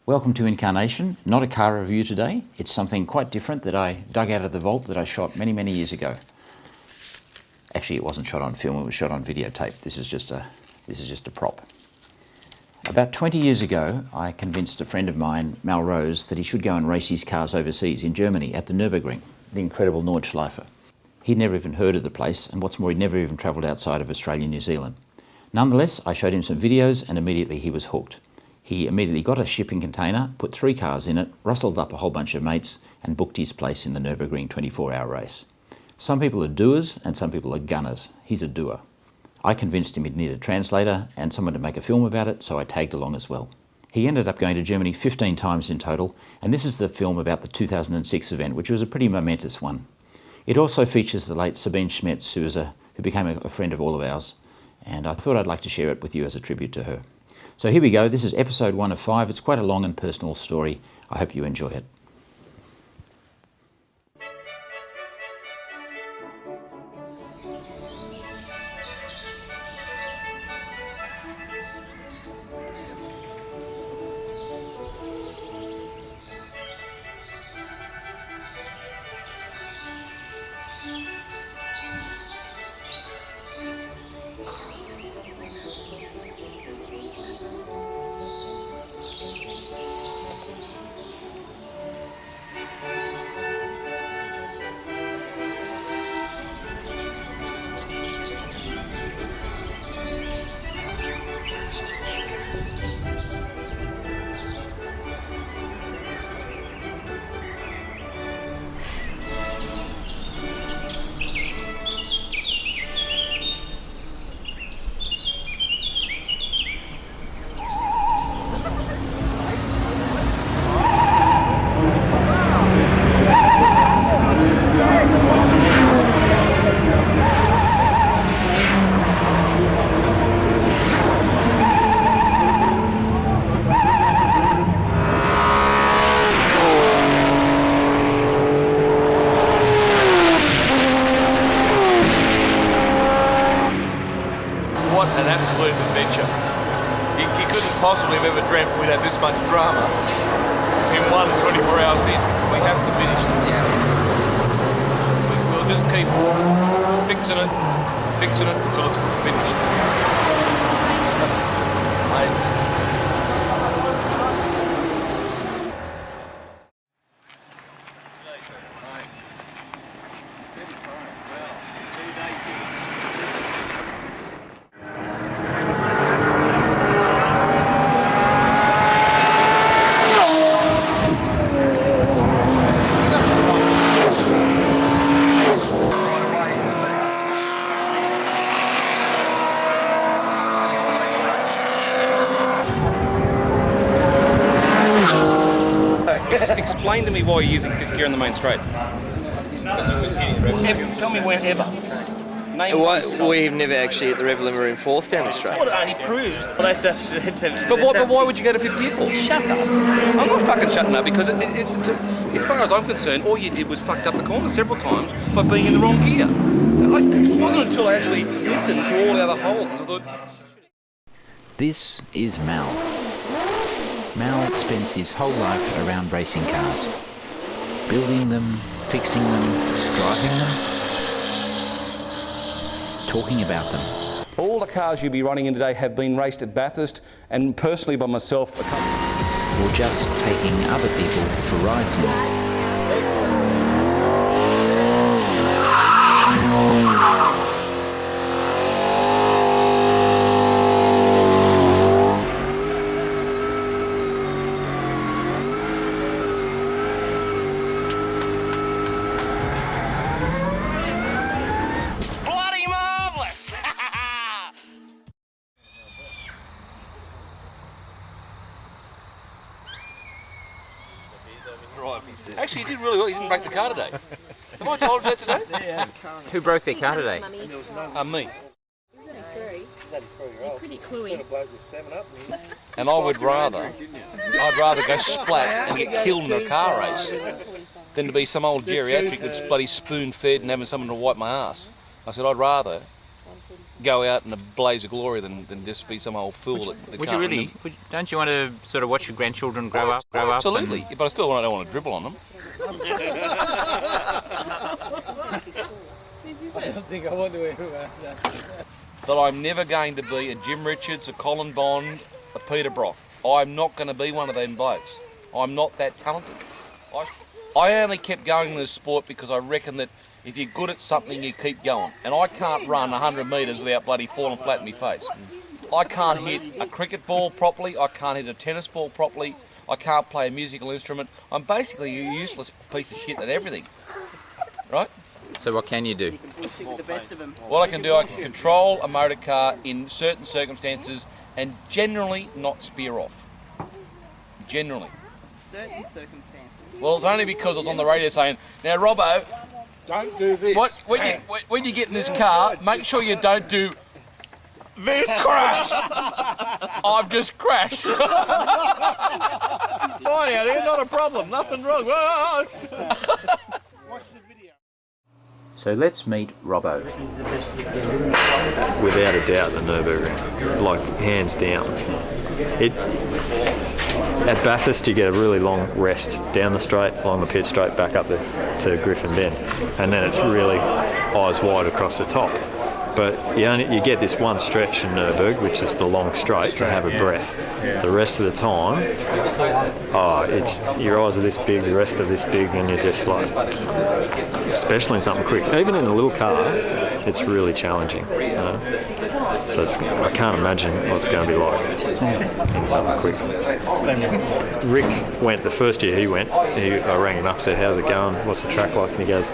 Welcome to inCARnation. Not a car review today. It's something quite different that I dug out of the vault that I shot many, many years ago. Actually, it wasn't shot on film, it was shot on videotape. This is just a prop. About 20 years ago, I convinced a friend of mine, Mal Rose, that he should go and race his cars overseas in Germany at the Nurburgring, the incredible Nordschleife. He'd never even heard of the place, and what's more, he'd never even travelled outside of Australia and New Zealand. Nonetheless, I showed him some videos and immediately he was hooked. He immediately got a shipping container, put 3 cars in it, rustled up a whole bunch of mates and booked his place in the Nurburgring 24-hour race. Some people are doers and some people are gunners. He's a doer. I convinced him he'd need a translator and someone to make a film about it, so I tagged along as well. He ended up going to Germany 15 times in total, and this is the film about the 2006 event, which was a pretty momentous one. It also features the late Sabine Schmetz, who became a friend of all of ours, and I thought I'd like to share it with you as a tribute to her. So here we go. This is episode 1 of 5. It's quite a long and personal story. I hope you enjoy it. What an absolute adventure. You couldn't possibly have ever dreamt we'd have this much drama in 24 hours in. We haven't finished it. We'll just keep fixing it until it's finished. Explain to me why you're using 5th gear on the main straight. Tell me whenever. We've never actually hit the rev limiter in 4th down the straight. Well, it only proves. Well, that's But why would you go to 5th gear for? Shut up. I'm not fucking shutting up because, as far as I'm concerned, all you did was fucked up the corner several times by being in the wrong gear. It wasn't until I actually listened to all the other holes I thought. This is Mal. Mal spends his whole life around racing cars. Building them, fixing them, driving them, talking about them. All the cars you'll be running in today have been raced at Bathurst and personally by myself. Or just taking other people for rides in them. Actually, you did really well. You didn't break the car today. Have I told you that today? Yeah. Who broke their car today? Me. He was only 3. You're pretty cluey. And I'd rather go splat and get killed in a car race than to be some old geriatric that's bloody spoon-fed and having someone to wipe my ass. I said, I'd rather go out in a blaze of glory than just be some old fool that Would can't you really? Don't you want to sort of watch your grandchildren grow up? Absolutely, but I still don't want to dribble on them. I don't think I want to hear about that. But I'm never going to be a Jim Richards, a Colin Bond, a Peter Brock. I'm not going to be one of them blokes. I'm not that talented. I only kept going in this sport because I reckon that if you're good at something, you keep going. And I can't run 100 metres without bloody falling flat in my face. I can't hit a cricket ball properly. I can't hit a tennis ball properly. I can't play a musical instrument. I'm basically a useless piece of shit at everything. Right? So what can you do? You can bullshit with the best of them. What I can do, I can control a motor car in certain circumstances and generally not spear off. Generally. Certain circumstances. Well, it's only because I was on the radio saying, now Robbo, don't do this. When you get in this car, make sure you don't do this crash. I've just crashed. Fine out here, not a problem, nothing wrong. Watch the video. So let's meet Robbo. Without a doubt, the Nurburgring, like hands down. At Bathurst, you get a really long rest down the straight, along the pit straight, back up to Griffin Bend, and then it's really eyes wide across the top. But you get this one stretch in Nurburg, which is the long straight, to have a breath. The rest of the time, your eyes are this big, the rest are this big, and you're just like, especially in something quick. Even in a little car, it's really challenging. So I can't imagine what it's going to be like in something quick. Rick went, the first year he went, I rang him up, said, how's it going? What's the track like? And he goes,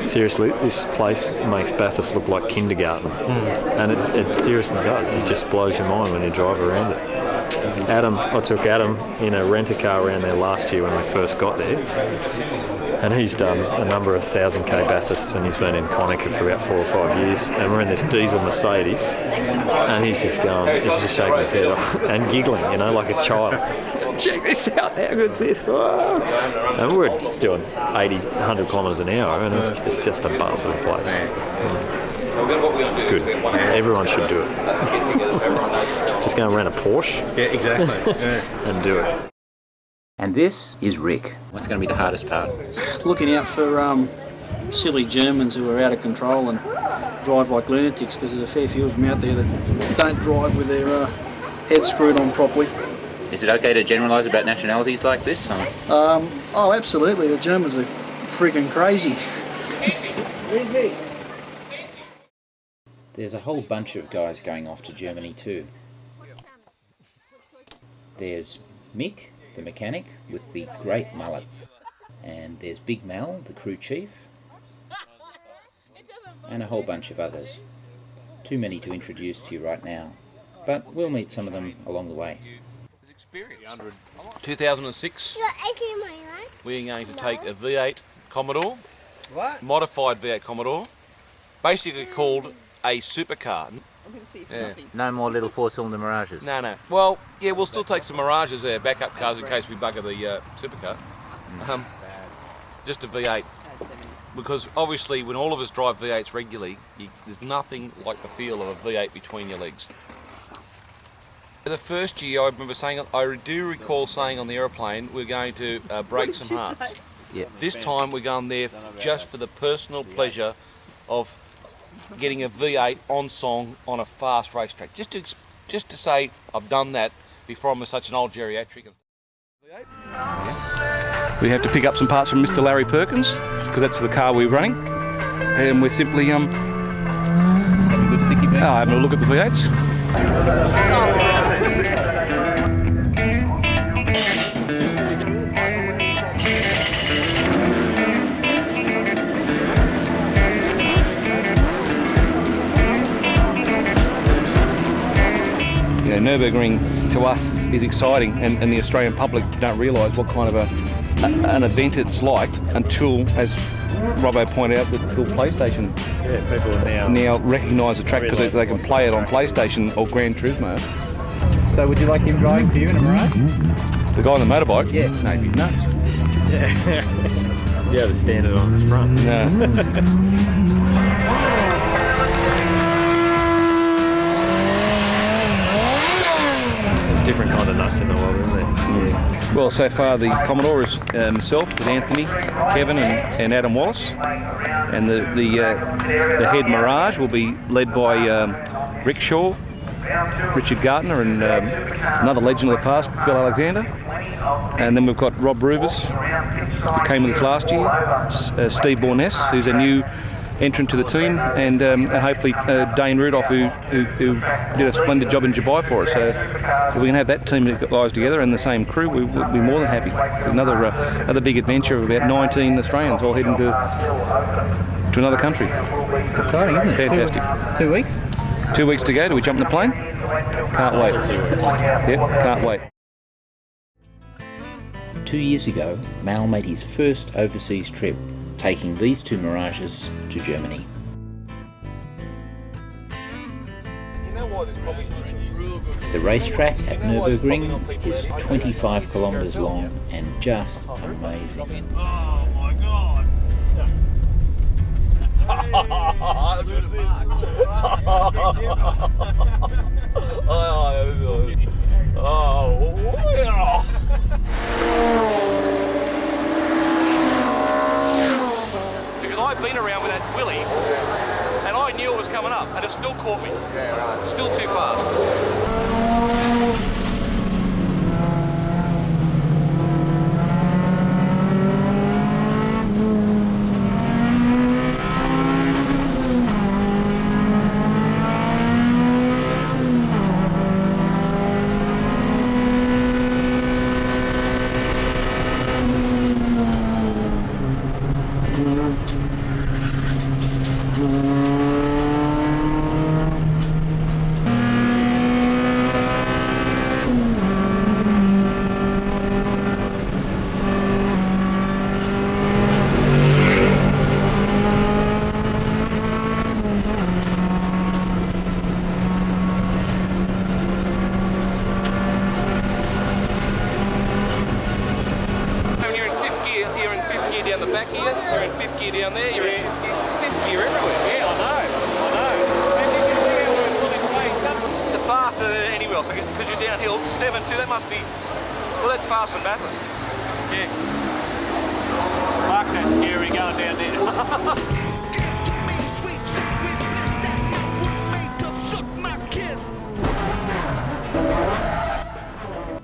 seriously, this place makes Bathurst look like kindergarten. And it seriously does. It just blows your mind when you drive around it. I took Adam in a rent-a-car around there last year when we first got there. And he's done a number of 1,000k Bathursts, and he's been in Conica for about 4 or 5 years. And we're in this diesel Mercedes, and he's just shaking his head off and giggling, like a child. Check this out, how good's this? Whoa. And we're doing 80, 100 kilometres an hour, and it's just a buzz of a place. It's good. Everyone should do it. Just go and rent a Porsche. Yeah, exactly. And do it. And this is Rick. What's going to be the hardest part? Looking out for silly Germans who are out of control and drive like lunatics, because there's a fair few of them out there that don't drive with their heads screwed on properly. Is it okay to generalise about nationalities like this? Oh, absolutely. The Germans are freaking crazy. There's a whole bunch of guys going off to Germany too. There's Mick, the mechanic, with the great mullet. And there's Big Mal, the crew chief. And a whole bunch of others. Too many to introduce to you right now, but we'll meet some of them along the way. 2006, we're going to take a V8 Commodore, modified V8 Commodore, basically called a supercar. Yeah. No more little 4-cylinder Mirages? No. Well, yeah, we'll still take some Mirages there, backup cars in case we bugger the supercar. Just a V8. Because obviously when all of us drive V8s regularly, there's nothing like the feel of a V8 between your legs. The first year I remember saying, I do recall saying on the aeroplane, we're going to break some hearts. Yeah. This time we're going there just for the personal pleasure of getting a V8 on song on a fast racetrack. Just to say I've done that before I'm such an old geriatric. We have to pick up some parts from Mr. Larry Perkins, because that's the car we're running. And we're simply Having a good sticky bag. having a look at the V8s. Nurburgring to us is exciting, and the Australian public don't realise what kind of an event it's like until, as Robbo pointed out, until PlayStation People are now recognise the track because they can play it on PlayStation or Gran Turismo. So would you like him driving for you in a Mirage? The guy on the motorbike? Yeah. No, he'd be nuts. Yeah, the standard on its front. No. different kind of nuts in the world, isn't it? Yeah. Well, so far the Commodore is myself with Anthony, Kevin and Adam Wallace. And the head Mirage will be led by Rick Shaw, Richard Gardner, and another legend of the past, Phil Alexander. And then we've got Rob Rubers, who came with us last year, Steve Borness, who's a new entrant to the team, and hopefully Dane Rudolph, who did a splendid job in Dubai for us. So if we can have that team of guys together and the same crew, we'll be more than happy. It's another big adventure of about 19 Australians all heading to another country. It's exciting, isn't it? Fantastic. 2 weeks? 2 weeks to go. Do we jump in the plane? Can't wait. Yep, can't wait. 2 years ago, Mal made his first overseas trip, taking these two Mirages to Germany. The racetrack at Nurburgring is 25 kilometres long and just amazing. Oh my god! Because I've been around with that Willie, and I knew it was coming up, and it still caught me. Yeah, right. It's still too fast. Down the back here, you're in fifth gear down there, you're in fifth gear everywhere. Yeah, I know. And you can see how we're pulling away. The faster than anywhere else, because you're downhill, 7.2, that must be, well, that's faster than Bathurst. Yeah. Fuck, that's scary going down there.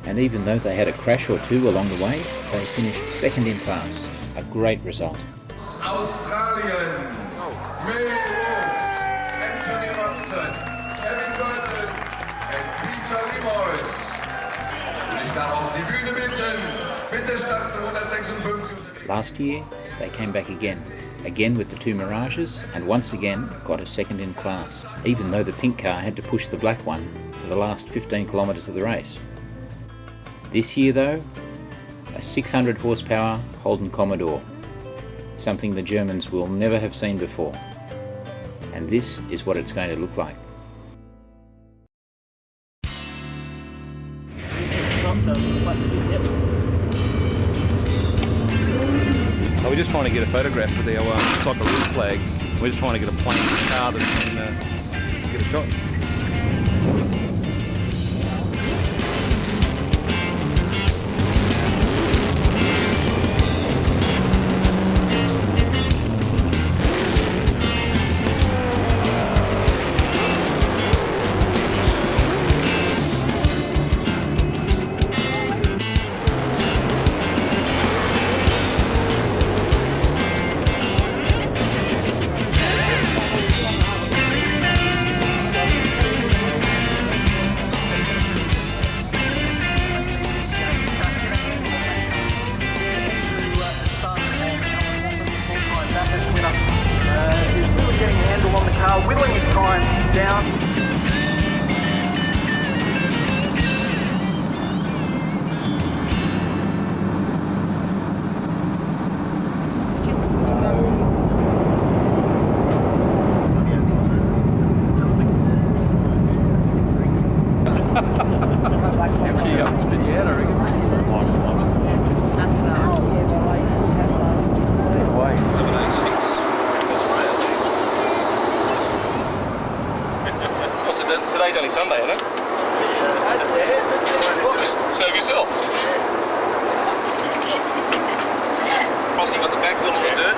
And even though they had a crash or two along the way, they finished second in class. A great result. Australien, May Wolf, Anthony Robson, Kevin Burton and Peter Limos. Und ich darf auf die Bühne bitten. Bitte starten 156. Last year, they came back again with the two Mirages, and once again got a second in class, even though the pink car had to push the black one for the last 15 kilometres of the race. This year though, a 600 horsepower Holden Commodore, something the Germans will never have seen before. And this is what it's going to look like. We're just trying to get a photograph with our Socceroos flag. We're just trying to get a plane car that can get a shot.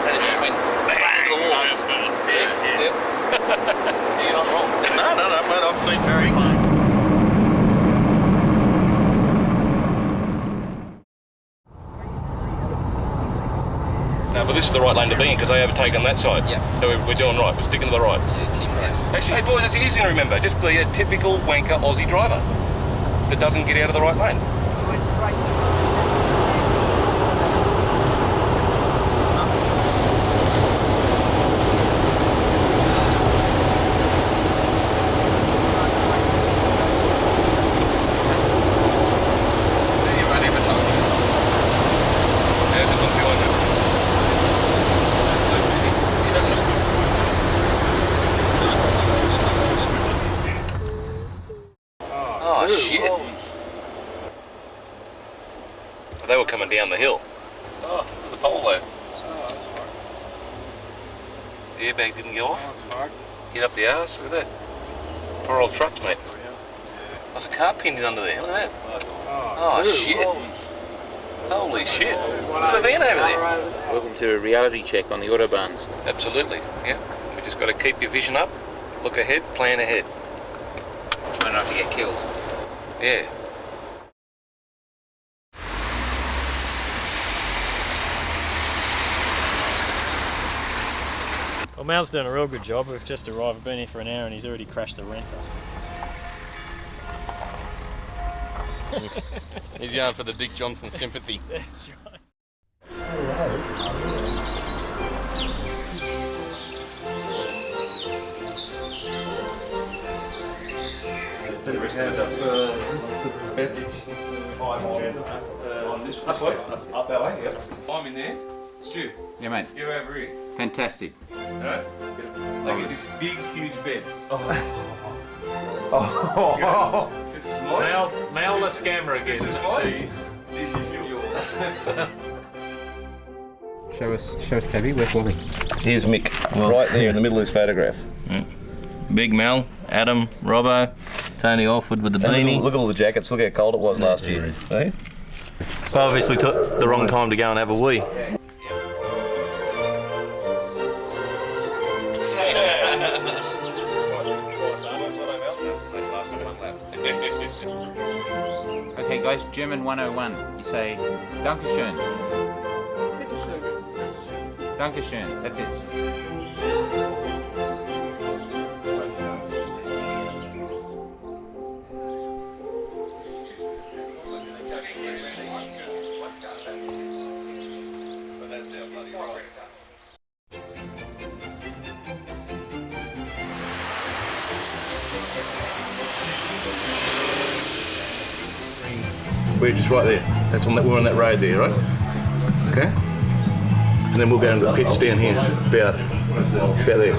and it just went bang into the wall. Yep. You're not wrong. No, but I've seen very close. No, but this is the right lane to be in because they overtake on that side. Yep. So we're doing right. We're sticking to the right. Yeah, keep it. Actually, hey boys, it's easy to remember. Just be a typical wanker Aussie driver that doesn't get out of the right lane. Oh shit! They were coming down the hill. Oh, look at the pole there. Oh, that's fucked. The airbag didn't go off. Oh, that's fucked. Hit up the arse. Look at that. Poor old trucks, mate. There's a car pinned in under there. Look at that. Oh shit! Holy shit! Look at the van over there. Welcome to a reality check on the autobahns. Absolutely. Yeah. We just got to keep your vision up, look ahead, plan ahead. Try not to get killed. Yeah. Well, Mal's doing a real good job. We've just arrived. We've been here for an hour and he's already crashed the renter. He's going for the Dick Johnson sympathy. That's right. This is the best on this way, up our way, yep. I'm in there. Stu, Yeah, mate. get over here. Fantastic. Alright? Look at this big, huge bed. This is mine. Mal the scammer again. This is mine. This is yours. Show us Cabby, where's Wally? Here's Mick, right there in the middle of this photograph. Big Mel, Adam, Robbo, Tony Alford with the beanie. Look at all the jackets, look how cold it was last year. Eh? Obviously took the wrong time to go and have a wee. Okay guys, German 101. You say Dankeschön. Dankeschön, that's it. We're just right there. That's on that. We're on that road there, right? Okay. And then we'll go into the pits down here. About there.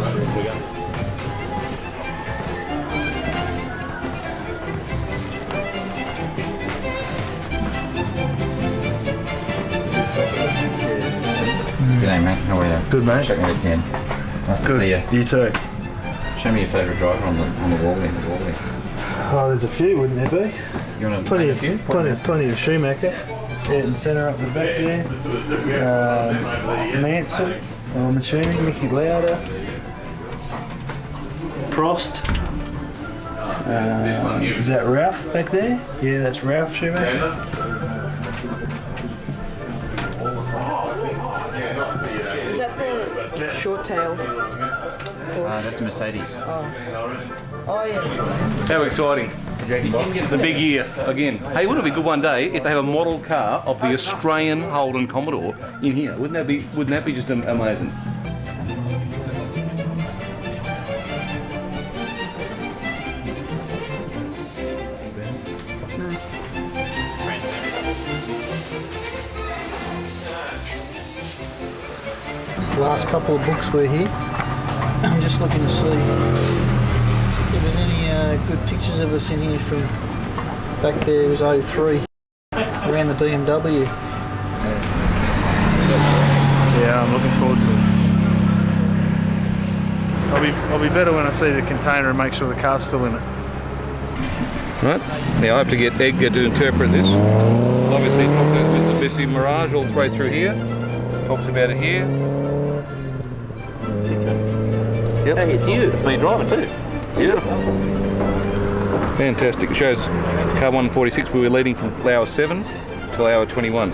G'day mate, how are you? Good, mate. Shake me at 10. Nice to see you. You too. Show me your favourite driver on the wall there. Oh, there's a few, wouldn't there be? You want to Plenty name a few? plenty of Schumacher. Out in centre up the back there. Mansell, I'm assuming, Nicky Lauda. Prost. Is that Ralph back there? Yeah, that's Ralph Schumacher. Is that the short tail? That's Mercedes. Oh yeah. How exciting. The big year again. Hey, wouldn't it be good one day if they have a model car of the Australian Holden Commodore in here? Wouldn't that be just amazing? Nice. Last couple of books were here. I'm just looking to see if there was any good pictures of us in here from back there. It was 03 around the BMW. Yeah, I'm looking forward to it. I'll be better when I see the container and make sure the car's still in it. Right. Now I have to get Edgar to interpret this. Obviously, he talks about Mitsubishi Mirage all the way through here. Talks about it here. Yep. Hey, it's you. It's me driving too. Beautiful. Fantastic. It shows car 146 we were leading from hour 7 till hour 21.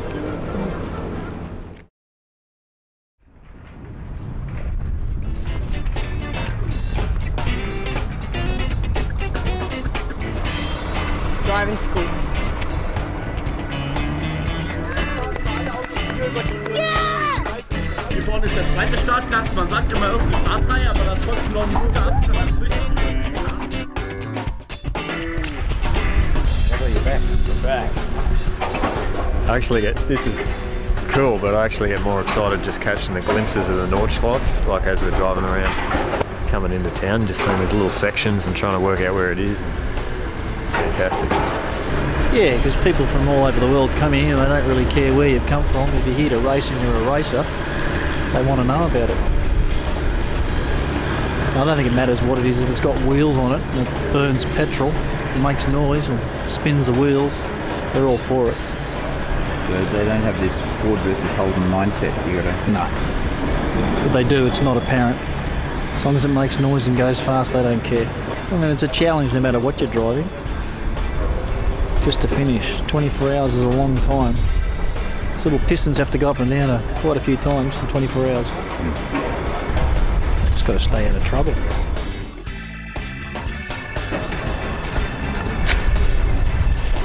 Driving school. Hier vorne ist der zweite Startplatz. Man sagt immer erst die Startreihe, aber das ist trotzdem noch ein guter Abstand dazwischen. I actually get, this is cool, but I actually get more excited just catching the glimpses of the Nordschleife, like as we're driving around, coming into town, just seeing these little sections and trying to work out where it is. It's fantastic. Yeah, because people from all over the world come here, they don't really care where you've come from. If you're here to race and you're a racer, they want to know about it. I don't think it matters what it is. If it's got wheels on it and it burns petrol, it makes noise and spins the wheels, they're all for it. So they don't have this Ford versus Holden mindset. You gotta. No. If they do, it's not apparent. As long as it makes noise and goes fast, they don't care. I mean, it's a challenge no matter what you're driving. Just to finish, 24 hours is a long time. These little pistons have to go up and down quite a few times in 24 hours. Just got to stay out of trouble.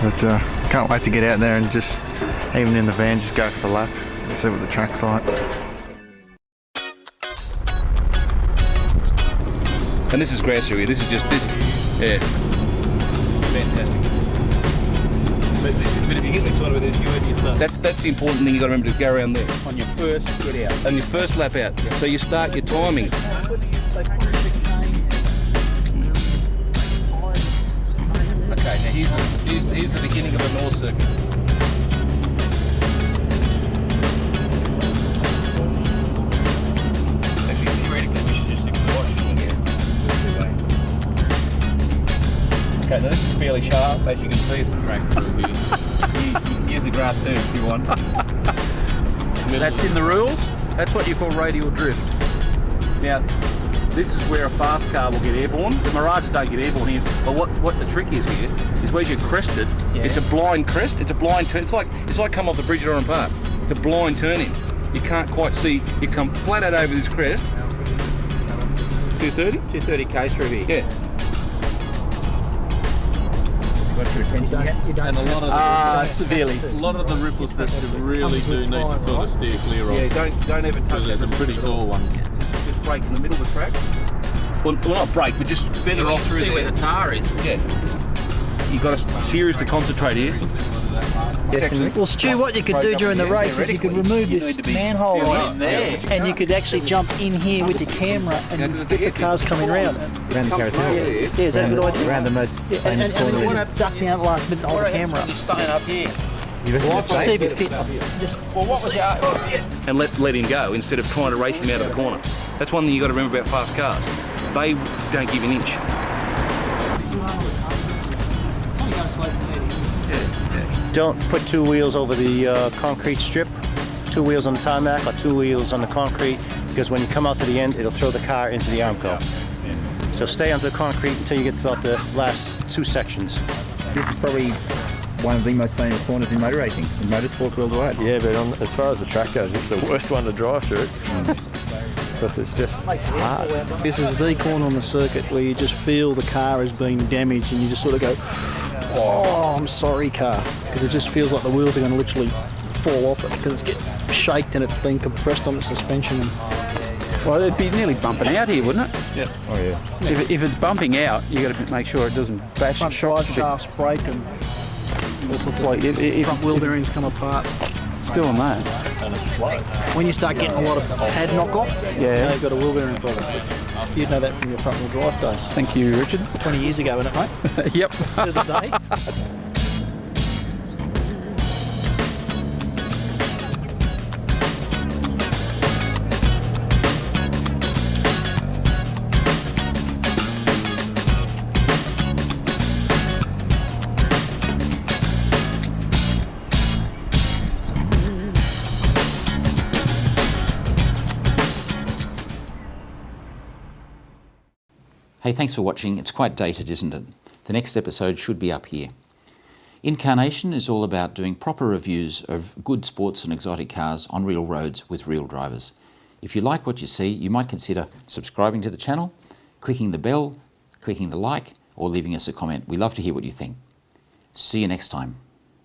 But can't wait to get out there and just, even in the van, just go for the lap and see what the track's like. And this is grass area. This is just this. Yeah. Fantastic. But if you get excited with this, you already start. That's the important thing you got to remember to go around there. On your first get out. On your first lap out. Yeah. So you start your timing. Okay, now here's the beginning of the North Circuit. Actually, theoretically, we should just stick to the watch, shouldn't we? Okay, now this is fairly sharp, as you can see. It's track through here. You can use the grass too if you want. That's in the rules. That's what you call radial drift. Now, this is where a fast car will get airborne. The Mirages don't get airborne here. But what the trick is here is where you're crested. Yeah. It's a blind crest. It's a blind turn. It's like come off the bridge at Oran Park. It's a blind turn-in. You can't quite see. You come flat out over this crest. 230? 230k through here. Yeah. And a lot of severely. a lot of the ripple strips you really do need to sort of steer clear of. Yeah, don't ever touch There's some pretty tall ones. Just break in the middle of the track. Well, not break, but just feather off through See there. where the tar is. Yeah. You've got to seriously concentrate here. Well, Stu, what you could do during the race is you could remove this manhole Right in there. and you could actually jump in here with your camera and get the cars coming round. Around the carousel. Yeah, is that a good idea? Around the most famous And you corner. want to duck down at the last minute and hold the camera up. You're staying up here. See if you fit. Just Well, what was your... And let him go instead of trying to race him out of the corner. That's one thing you've got to remember about fast cars. They don't give an inch. Don't put two wheels over the concrete strip, two wheels on the tarmac or two wheels on the concrete, because when you come out to the end, it'll throw the car into the armco. So stay on the concrete until you get to about the last two sections. This is probably one of the most famous corners in motor racing, in motorsport worldwide. Yeah, but as far as the track goes, it's the worst one to drive through. Because it's just hard. This is the corner on the circuit where you just feel the car is being damaged and you just sort of go, oh, I'm sorry, car. Because it just feels like the wheels are going to literally fall off it because it's getting shaked and it's been compressed on the suspension. Well, it'd be nearly bumping out here, wouldn't it? Yeah. Oh, yeah. If it's bumping out, you got to make sure it doesn't bash Front shock. drive shafts break and all sorts of Like, if front wheel bearings come apart. still on that. And it's slow. When you start getting a lot of pad knockoff, Yeah. you've got a wheel bearing problem. You'd know that from your front wheel drive days. Thank you, Richard. 20 years ago, wasn't it, mate? Yep. To the day. Hey, thanks for watching. It's quite dated, isn't it? The next episode should be up here. inCARnation is all about doing proper reviews of good sports and exotic cars on real roads with real drivers. If you like what you see, you might consider subscribing to the channel, clicking the bell, clicking the like, or leaving us a comment. We love to hear what you think. See you next time.